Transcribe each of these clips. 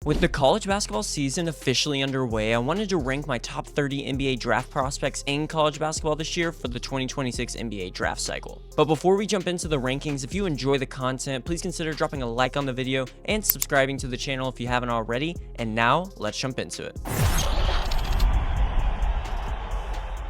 With the college basketball season officially underway, I wanted to rank my top 30 NBA draft prospects in college basketball this year for the 2026 NBA draft cycle. But before we jump into the rankings, if you enjoy the content, please consider dropping a like on the video and subscribing to the channel if you haven't already. And now, let's jump into it.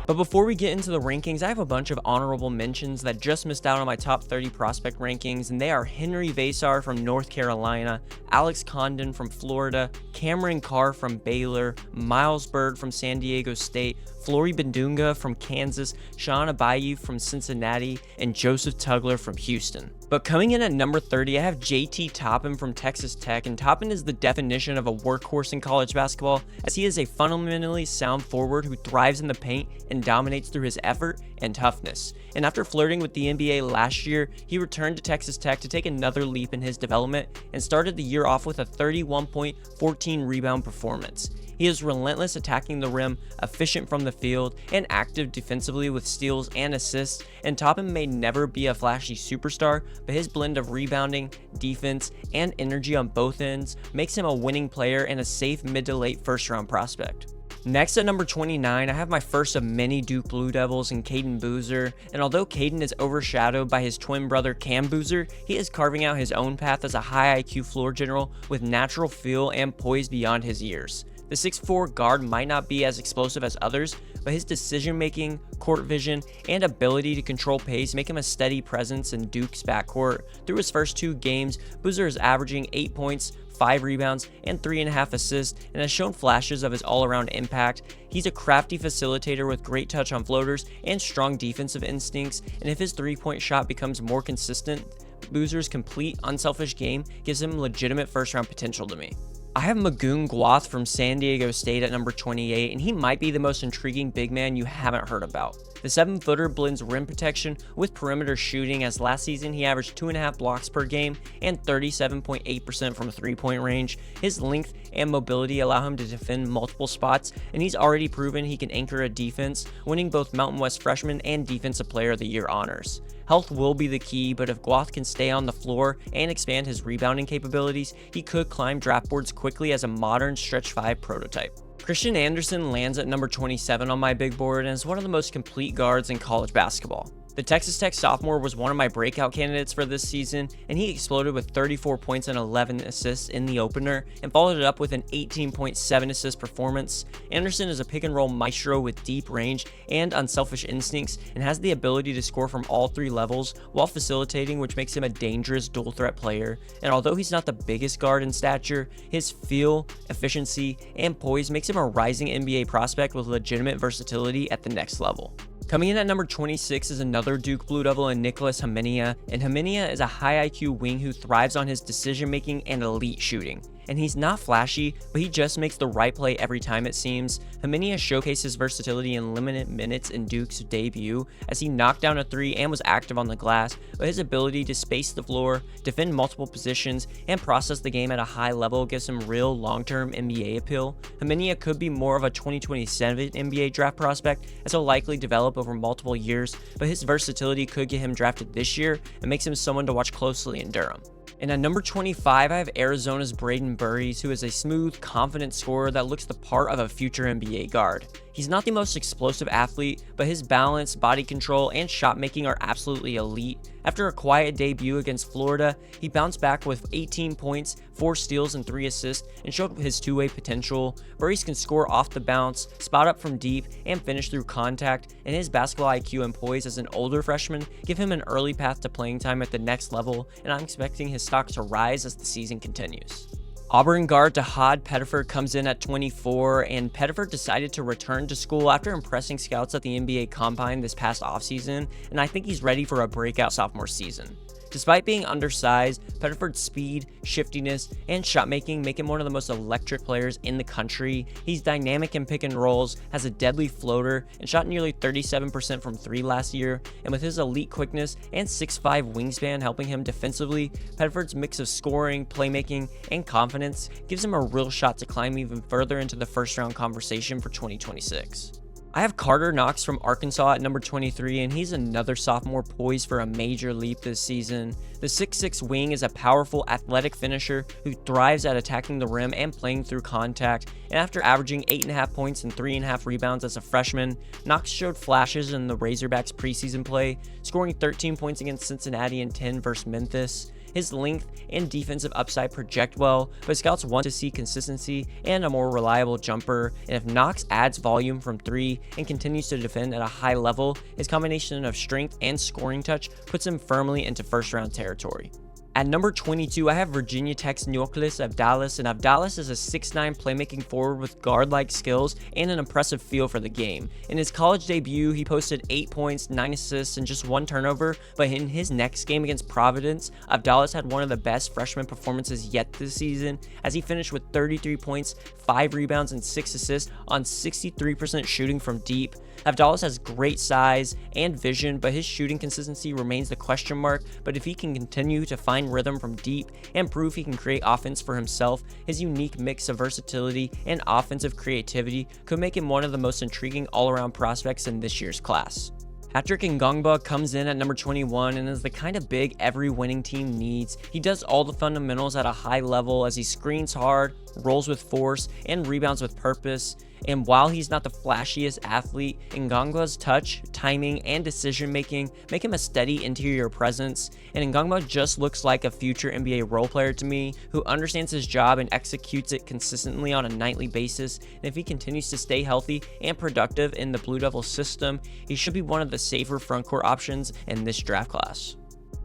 But before we get into the rankings, I have a bunch of honorable mentions that just missed out on my top 30 prospect rankings, and they are Henry Vassar from North Carolina, Alex Condon from Florida, Cameron Carr from Baylor, Miles Byrd from San Diego State, Flory Bendunga from Kansas, Sean Abayu from Cincinnati, and Joseph Tugler from Houston. But coming in at number 30, I have JT Toppin from Texas Tech, and Toppin is the definition of a workhorse in college basketball, as he is a fundamentally sound forward who thrives in the paint and dominates through his effort and toughness. And after flirting with the NBA last year, he returned to Texas Tech to take another leap in his development and started the year off with a 31-point, 14-rebound performance. He is relentless attacking the rim, efficient from the field, and active defensively with steals and assists, and Toppin may never be a flashy superstar, but his blend of rebounding, defense, and energy on both ends makes him a winning player and a safe mid to late first round prospect. Next at number 29, I have my first of many Duke Blue Devils in Caden Boozer, and although Caden is overshadowed by his twin brother Cam Boozer, he is carving out his own path as a high IQ floor general with natural feel and poise beyond his years. The 6'4" guard might not be as explosive as others, but his decision-making, court vision, and ability to control pace make him a steady presence in Duke's backcourt. Through his first 2 games, Boozer is averaging 8 points, 5 rebounds, and 3.5 assists, and has shown flashes of his all-around impact. He's a crafty facilitator with great touch on floaters and strong defensive instincts, and if his 3-point shot becomes more consistent, Boozer's complete, unselfish game gives him legitimate first-round potential to me. I have Magoon Gwath from San Diego State at number 28, and he might be the most intriguing big man you haven't heard about. The 7-footer blends rim protection with perimeter shooting, as last season he averaged 2.5 blocks per game and 37.8% from 3-point range. His length and mobility allow him to defend multiple spots, and he's already proven he can anchor a defense, winning both Mountain West Freshman and Defensive Player of the Year honors. Health will be the key, but if Gwath can stay on the floor and expand his rebounding capabilities, he could climb draft boards quickly as a modern stretch 5 prototype. Christian Anderson lands at number 27 on my big board and is one of the most complete guards in college basketball. The Texas Tech sophomore was one of my breakout candidates for this season, and he exploded with 34 points and 11 assists in the opener, and followed it up with an 18.7 assist performance. Anderson is a pick and roll maestro with deep range and unselfish instincts, and has the ability to score from all 3 levels while facilitating, which makes him a dangerous dual threat player. And although he's not the biggest guard in stature, his feel, efficiency, and poise makes him a rising NBA prospect with legitimate versatility at the next level. Coming in at number 26 is another Duke Blue Devil in Nicholas Homenia, and Homenia is a high IQ wing who thrives on his decision making and elite shooting. And he's not flashy, but he just makes the right play every time it seems. Homenia showcased his versatility in limited minutes in Duke's debut, as he knocked down a 3 and was active on the glass, but his ability to space the floor, defend multiple positions, and process the game at a high level gives him real long-term NBA appeal. Homenia could be more of a 2027 NBA draft prospect, as he'll likely develop over multiple years, but his versatility could get him drafted this year and makes him someone to watch closely in Durham. And at number 25, I have Arizona's Braden Burries, who is a smooth, confident scorer that looks the part of a future NBA guard. He's not the most explosive athlete, but his balance, body control, and shot making are absolutely elite. After a quiet debut against Florida, he bounced back with 18 points, 4 steals, and 3 assists, and showed his two-way potential. Burries can score off the bounce, spot up from deep, and finish through contact, and his basketball IQ and poise as an older freshman give him an early path to playing time at the next level, and I'm expecting his stock to rise as the season continues. Auburn guard Tahad Pettiford comes in at 24, and Pettiford decided to return to school after impressing scouts at the NBA Combine this past offseason, and I think he's ready for a breakout sophomore season. Despite being undersized, Pettiford's speed, shiftiness, and shot making make him one of the most electric players in the country. He's dynamic in pick and rolls, has a deadly floater, and shot nearly 37% from 3 last year, and with his elite quickness and 6'5" wingspan helping him defensively, Pettiford's mix of scoring, playmaking, and confidence gives him a real shot to climb even further into the first round conversation for 2026. I have Carter Knox from Arkansas at number 23, and he's another sophomore poised for a major leap this season. The 6'6" wing is a powerful, athletic finisher who thrives at attacking the rim and playing through contact, and after averaging 8.5 points and 3.5 rebounds as a freshman, Knox showed flashes in the Razorbacks preseason play, scoring 13 points against Cincinnati and 10 versus Memphis. His length and defensive upside project well, but scouts want to see consistency and a more reliable jumper, and if Knox adds volume from 3 and continues to defend at a high level, his combination of strength and scoring touch puts him firmly into first-round territory. At number 22, I have Virginia Tech's Neoclis Abdalis, and Abdalis is a 6'9" playmaking forward with guard-like skills and an impressive feel for the game. In his college debut, he posted 8 points, 9 assists, and just 1 turnover, but in his next game against Providence, Abdalis had one of the best freshman performances yet this season, as he finished with 33 points, 5 rebounds, and 6 assists on 63% shooting from deep. Abdalis has great size and vision, but his shooting consistency remains the question mark. But if he can continue to find rhythm from deep and prove he can create offense for himself, his unique mix of versatility and offensive creativity could make him one of the most intriguing all-around prospects in this year's class. Patrick Ngongba comes in at number 21 and is the kind of big every winning team needs. He does all the fundamentals at a high level as he screens hard, rolls with force, and rebounds with purpose. And while he's not the flashiest athlete, Ngongba's touch, timing, and decision-making make him a steady interior presence, and Ngongba just looks like a future NBA role player to me, who understands his job and executes it consistently on a nightly basis. And if he continues to stay healthy and productive in the Blue Devil system, he should be one of the safer frontcourt options in this draft class.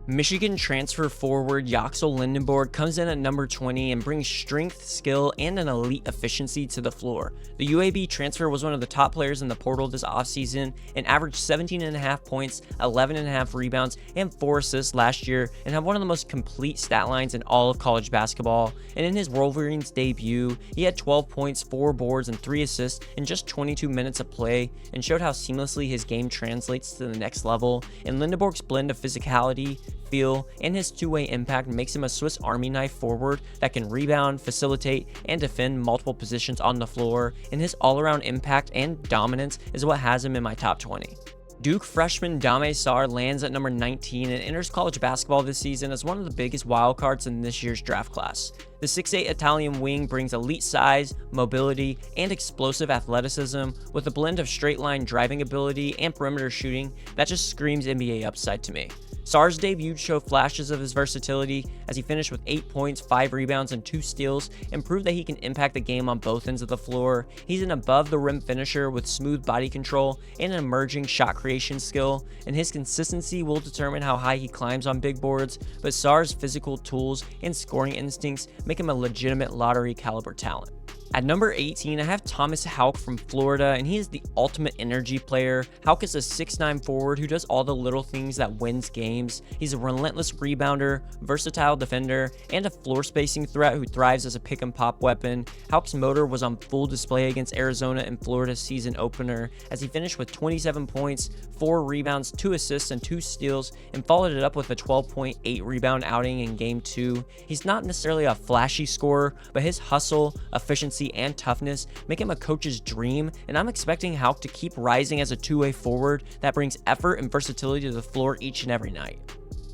Michigan transfer forward Yaxel Lindenborg comes in at number 20 and brings strength, skill, and an elite efficiency to the floor. The UAB transfer was one of the top players in the portal this offseason and averaged 17.5 points, 11.5 rebounds, and 4 assists last year, and had one of the most complete stat lines in all of college basketball. And in his Wolverines debut, he had 12 points, 4 boards, and 3 assists in just 22 minutes of play, and showed how seamlessly his game translates to the next level. And Lindenborg's blend of physicality, feel, and his two-way impact makes him a Swiss Army knife forward that can rebound, facilitate, and defend multiple positions on the floor, and his all-around impact and dominance is what has him in my top 20. Duke freshman Dame Sarr lands at number 19 and enters college basketball this season as one of the biggest wildcards in this year's draft class. The 6'8" Italian wing brings elite size, mobility, and explosive athleticism with a blend of straight-line driving ability and perimeter shooting that just screams NBA upside to me. Sarr's debut showed flashes of his versatility as he finished with 8 points, 5 rebounds, and 2 steals, and proved that he can impact the game on both ends of the floor. He's an above-the-rim finisher with smooth body control and an emerging shot creation skill, and his consistency will determine how high he climbs on big boards, but Sarr's physical tools and scoring instincts make him a legitimate lottery caliber talent. At number 18, I have Thomas Hauck from Florida, and he is the ultimate energy player. Hauck is a 6'9" forward who does all the little things that wins games. He's a relentless rebounder, versatile defender, and a floor spacing threat who thrives as a pick and pop weapon. Hauck's motor was on full display against Arizona in Florida's season opener as he finished with 27 points, 4 rebounds, 2 assists, and 2 steals, and followed it up with a 12.8 rebound outing in Game 2. He's not necessarily a flashy scorer, but his hustle, efficiency, and toughness make him a coach's dream, and I'm expecting Hauck to keep rising as a two-way forward that brings effort and versatility to the floor each and every night.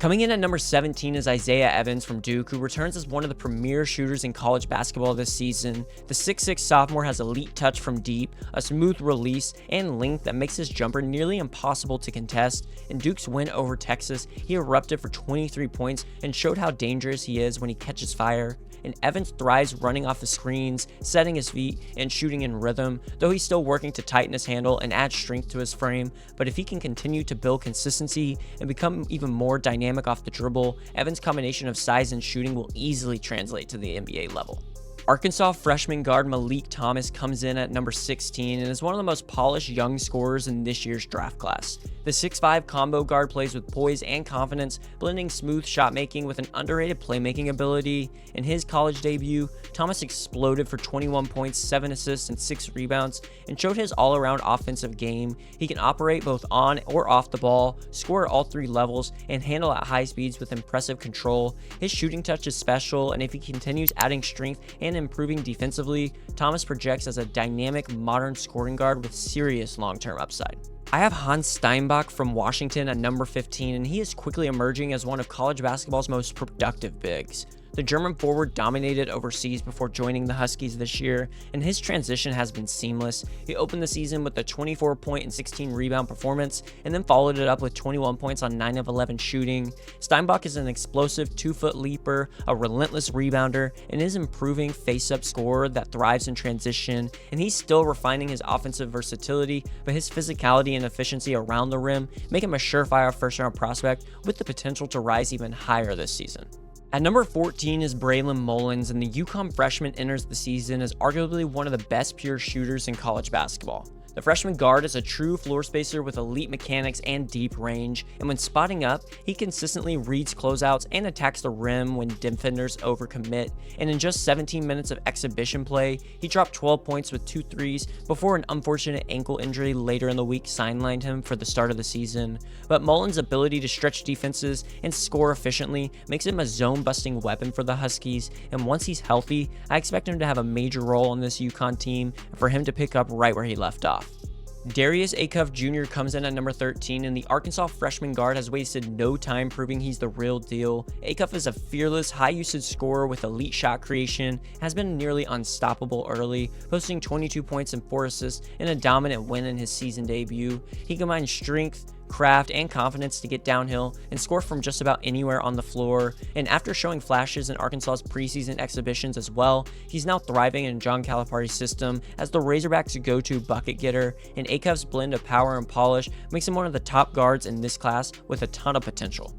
Coming in at number 17 is Isaiah Evans from Duke, who returns as one of the premier shooters in college basketball this season. The 6'6" sophomore has elite touch from deep, a smooth release, and length that makes his jumper nearly impossible to contest. In Duke's win over Texas, he erupted for 23 points and showed how dangerous he is when he catches fire. And Evans thrives running off the screens, setting his feet, and shooting in rhythm, though he's still working to tighten his handle and add strength to his frame. But if he can continue to build consistency and become even more dynamic off the dribble, Evans' combination of size and shooting will easily translate to the NBA level. Arkansas freshman guard Malik Thomas comes in at number 16 and is one of the most polished young scorers in this year's draft class. The 6'5" combo guard plays with poise and confidence, blending smooth shot making with an underrated playmaking ability. In his college debut, Thomas exploded for 21 points, 7 assists, and 6 rebounds, and showed his all-around offensive game. He can operate both on or off the ball, score at all 3 levels, and handle at high speeds with impressive control. His shooting touch is special, and if he continues adding strength and and improving defensively, Thomas projects as a dynamic, modern scoring guard with serious long-term upside. I have Hans Steinbach from Washington at number 15, and he is quickly emerging as one of college basketball's most productive bigs. The German forward dominated overseas before joining the Huskies this year, and his transition has been seamless. He opened the season with a 24-point and 16-rebound performance, and then followed it up with 21 points on 9 of 11 shooting. Steinbach is an explosive 2-foot leaper, a relentless rebounder, and is improving face-up scorer that thrives in transition, and he's still refining his offensive versatility, but his physicality and efficiency around the rim make him a surefire first-round prospect with the potential to rise even higher this season. At number 14 is Braylon Mullins, and the UConn freshman enters the season as arguably one of the best pure shooters in college basketball. The freshman guard is a true floor spacer with elite mechanics and deep range, and when spotting up, he consistently reads closeouts and attacks the rim when defenders overcommit, and in just 17 minutes of exhibition play, he dropped 12 points with 2 threes before an unfortunate ankle injury later in the week sidelined him for the start of the season. But Mullins' ability to stretch defenses and score efficiently makes him a zone-busting weapon for the Huskies, and once he's healthy, I expect him to have a major role on this UConn team and for him to pick up right where he left off. Darius Acuff Jr. comes in at number 13, and the Arkansas freshman guard has wasted no time proving he's the real deal. Acuff is a fearless, high-usage scorer with elite shot creation, has been nearly unstoppable early, posting 22 points and 4 assists in a dominant win in his season debut. He combines strength, craft, and confidence to get downhill and score from just about anywhere on the floor, and after showing flashes in Arkansas's preseason exhibitions as well, he's now thriving in John Calipari's system as the Razorbacks' go-to bucket getter, and Acuff's blend of power and polish makes him one of the top guards in this class with a ton of potential.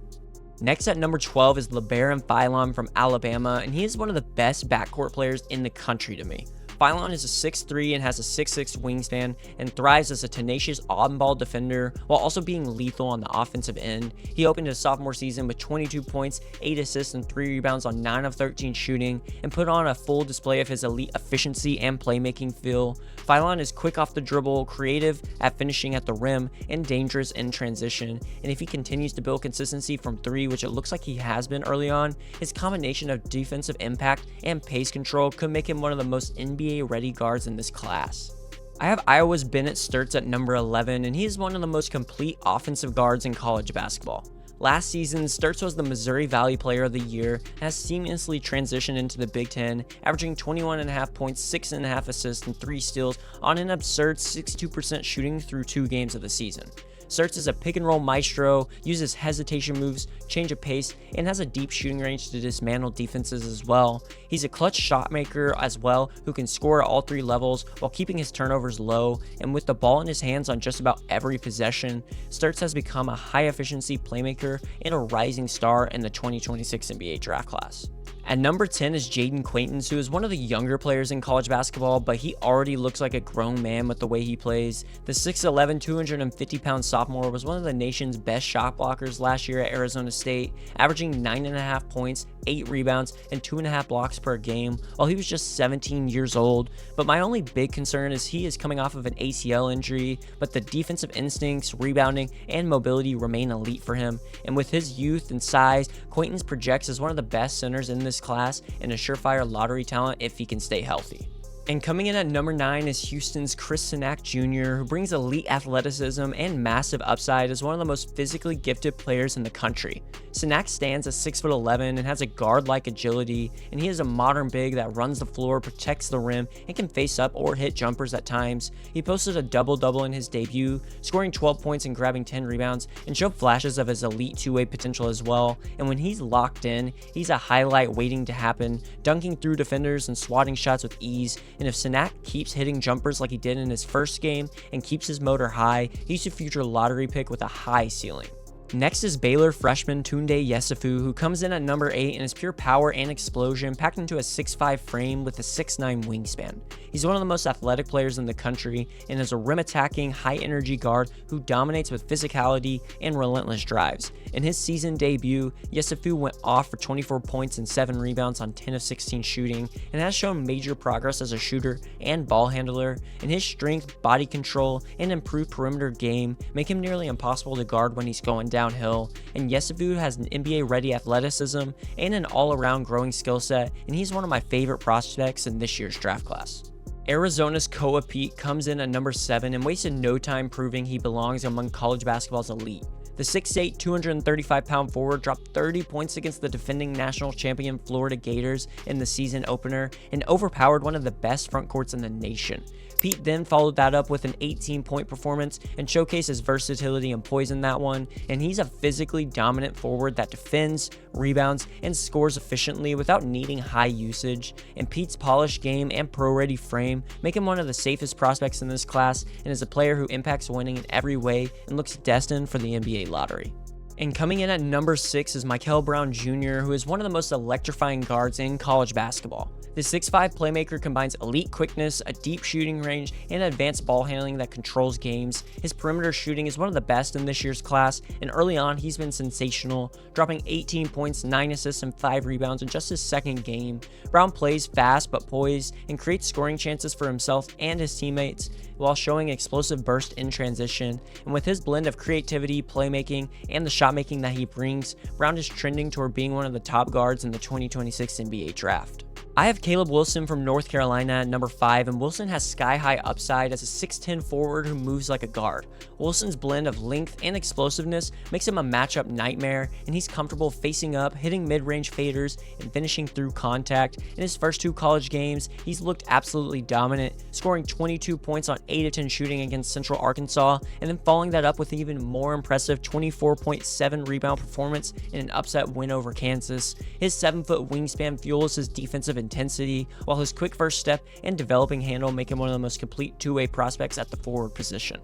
Next at number 12 is LeBaron Philon from Alabama, and he is one of the best backcourt players in the country to me. Philon is a 6'3" and has a 6'6" wingspan and thrives as a tenacious on-ball defender while also being lethal on the offensive end. He opened his sophomore season with 22 points, 8 assists, and 3 rebounds on 9 of 13 shooting, and put on a full display of his elite efficiency and playmaking feel. Philon is quick off the dribble, creative at finishing at the rim, and dangerous in transition, and if he continues to build consistency from 3, which it looks like he has been early on, his combination of defensive impact and pace control could make him one of the most NBA-ready guards in this class. I have Iowa's Bennett Sturtz at number 11, and he is one of the most complete offensive guards in college basketball. Last season, Sturtz was the Missouri Valley Player of the Year and has seamlessly transitioned into the Big Ten, averaging 21.5 points, 6.5 assists, and 3 steals on an absurd 62% shooting through 2 games of the season. Sturtz is a pick-and-roll maestro, uses hesitation moves, change of pace, and has a deep shooting range to dismantle defenses as well. He's a clutch shot maker as well, who can score at all 3 levels while keeping his turnovers low, and with the ball in his hands on just about every possession, Sturtz has become a high-efficiency playmaker and a rising star in the 2026 NBA draft class. At number 10 is Jaden Quaintance, who is one of the younger players in college basketball, but he already looks like a grown man with the way he plays. The 6'11", 250-pound sophomore was one of the nation's best shot blockers last year at Arizona State, averaging 9.5 points, 8 rebounds, and 2.5 blocks per game, while he was just 17 years old. But my only big concern is he is coming off of an ACL injury, but the defensive instincts, rebounding, and mobility remain elite for him, and with his youth and size, Quaintance projects as one of the best centers in this class and a surefire lottery talent if he can stay healthy. And coming in at number 9 is Houston's Chris Sinak Jr., who brings elite athleticism and massive upside as one of the most physically gifted players in the country. Sinak stands at 6'11" and has a guard-like agility, and he is a modern big that runs the floor, protects the rim, and can face up or hit jumpers at times. He posted a double-double in his debut, scoring 12 points and grabbing 10 rebounds, and showed flashes of his elite two-way potential as well. And when he's locked in, he's a highlight waiting to happen, dunking through defenders and swatting shots with ease. And if Sinak keeps hitting jumpers like he did in his first game and keeps his motor high, he's a future lottery pick with a high ceiling. Next is Baylor freshman Tunde Yesufu, who comes in at number 8 and is pure power and explosion packed into a 6'5" frame with a 6'9" wingspan. He's one of the most athletic players in the country and is a rim-attacking, high-energy guard who dominates with physicality and relentless drives. In his season debut, Yesufu went off for 24 points and 7 rebounds on 10 of 16 shooting and has shown major progress as a shooter and ball handler, and his strength, body control, and improved perimeter game make him nearly impossible to guard when he's going down, downhill, and Yesufu has an NBA-ready athleticism and an all-around growing skill set, and he's one of my favorite prospects in this year's draft class. Arizona's Koa Peat comes in at number 7 and wasted no time proving he belongs among college basketball's elite. The 6'8", 235-pound forward dropped 30 points against the defending national champion Florida Gators in the season opener and overpowered one of the best front courts in the nation. Peat then followed that up with an 18-point performance and showcased his versatility and poise in that one, and he's a physically dominant forward that defends, rebounds, and scores efficiently without needing high usage, and Peat's polished game and pro-ready frame make him one of the safest prospects in this class and is a player who impacts winning in every way and looks destined for the NBA lottery. And coming in at number 6 is Mikel Brown Jr., who is one of the most electrifying guards in college basketball. The 6'5" playmaker combines elite quickness, a deep shooting range, and advanced ball handling that controls games. His perimeter shooting is one of the best in this year's class, and early on he's been sensational, dropping 18 points, 9 assists, and 5 rebounds in just his second game. Brown plays fast but poised and creates scoring chances for himself and his teammates while showing explosive burst in transition, and with his blend of creativity, playmaking, and the shot making that he brings, Brown is trending toward being one of the top guards in the 2026 NBA draft. I have Caleb Wilson from North Carolina at number 5, and Wilson has sky-high upside as a 6'10 forward who moves like a guard. Wilson's blend of length and explosiveness makes him a matchup nightmare, and he's comfortable facing up, hitting mid-range faders, and finishing through contact. In his first 2 college games, he's looked absolutely dominant, scoring 22 points on 8 of 10 shooting against Central Arkansas, and then following that up with an even more impressive 24.7 rebound performance in an upset win over Kansas. His 7-foot wingspan fuels his defensive intensity, while his quick first step and developing handle make him one of the most complete two-way prospects at the forward position.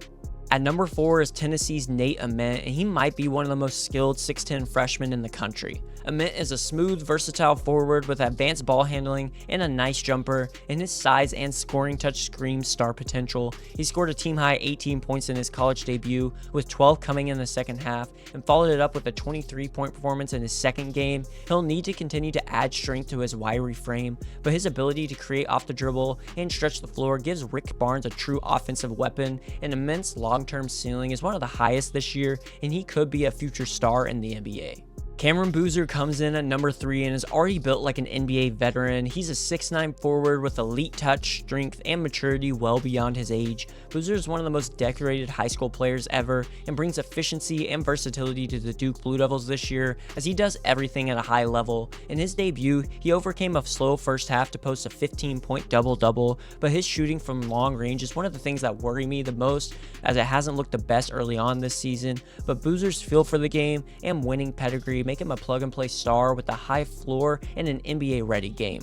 At number 4 is Tennessee's Nate Ament, and he might be one of the most skilled 6'10 freshmen in the country. Ament is a smooth, versatile forward with advanced ball handling and a nice jumper, and his size and scoring touch screams star potential. He scored a team-high 18 points in his college debut, with 12 coming in the second half, and followed it up with a 23-point performance in his second game. He'll need to continue to add strength to his wiry frame, but his ability to create off the dribble and stretch the floor gives Rick Barnes a true offensive weapon, and Ament's long-term ceiling is one of the highest this year, and he could be a future star in the NBA. Cameron Boozer comes in at number 3 and is already built like an NBA veteran. He's a 6'9 forward with elite touch, strength, and maturity well beyond his age. Boozer is one of the most decorated high school players ever and brings efficiency and versatility to the Duke Blue Devils this year, as he does everything at a high level. In his debut, he overcame a slow first half to post a 15-point double-double, but his shooting from long range is one of the things that worry me the most, as it hasn't looked the best early on this season. But Boozer's feel for the game and winning pedigree make him a plug-and-play star with a high floor and an NBA-ready game.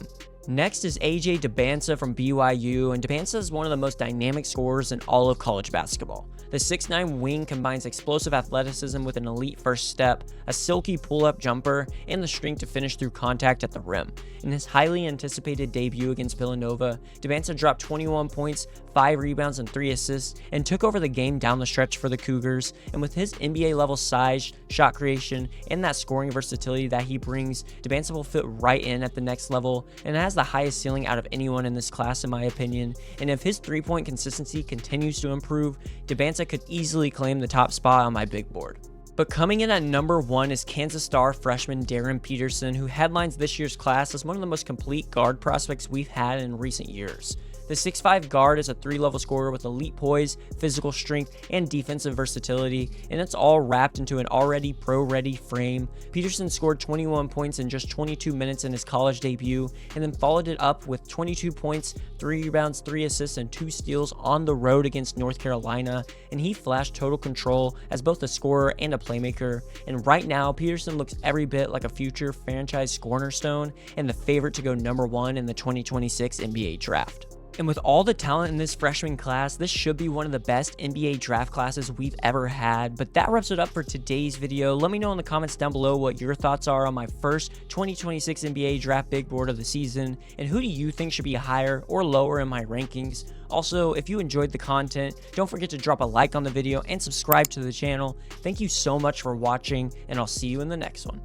Next is Dybantsa from BYU, and Dybantsa is one of the most dynamic scorers in all of college basketball. The 6'9 wing combines explosive athleticism with an elite first step, a silky pull-up jumper, and the strength to finish through contact at the rim. In his highly anticipated debut against Villanova, Dybantsa dropped 21 points, 5 rebounds, and 3 assists, and took over the game down the stretch for the Cougars. And with his NBA-level size, shot creation, and that scoring versatility that he brings, Dybantsa will fit right in at the next level, and has the highest ceiling out of anyone in this class in my opinion. And if his 3-point consistency continues to improve, Dybantsa could easily claim the top spot on my big board. But coming in at number 1 is Kansas Star freshman Darryn Peterson, who headlines this year's class as one of the most complete guard prospects we've had in recent years. The 6'5 guard is a 3-level scorer with elite poise, physical strength, and defensive versatility, and it's all wrapped into an already pro-ready frame. Peterson scored 21 points in just 22 minutes in his college debut, and then followed it up with 22 points, 3 rebounds, 3 assists, and 2 steals on the road against North Carolina, and he flashed total control as both a scorer and a playmaker. And right now, Peterson looks every bit like a future franchise cornerstone and the favorite to go number 1 in the 2026 NBA draft. And with all the talent in this freshman class, this should be one of the best NBA draft classes we've ever had. But that wraps it up for today's video. Let me know in the comments down below what your thoughts are on my first 2026 NBA draft big board of the season, and who do you think should be higher or lower in my rankings. Also, if you enjoyed the content, don't forget to drop a like on the video and subscribe to the channel. Thank you so much for watching, and I'll see you in the next one.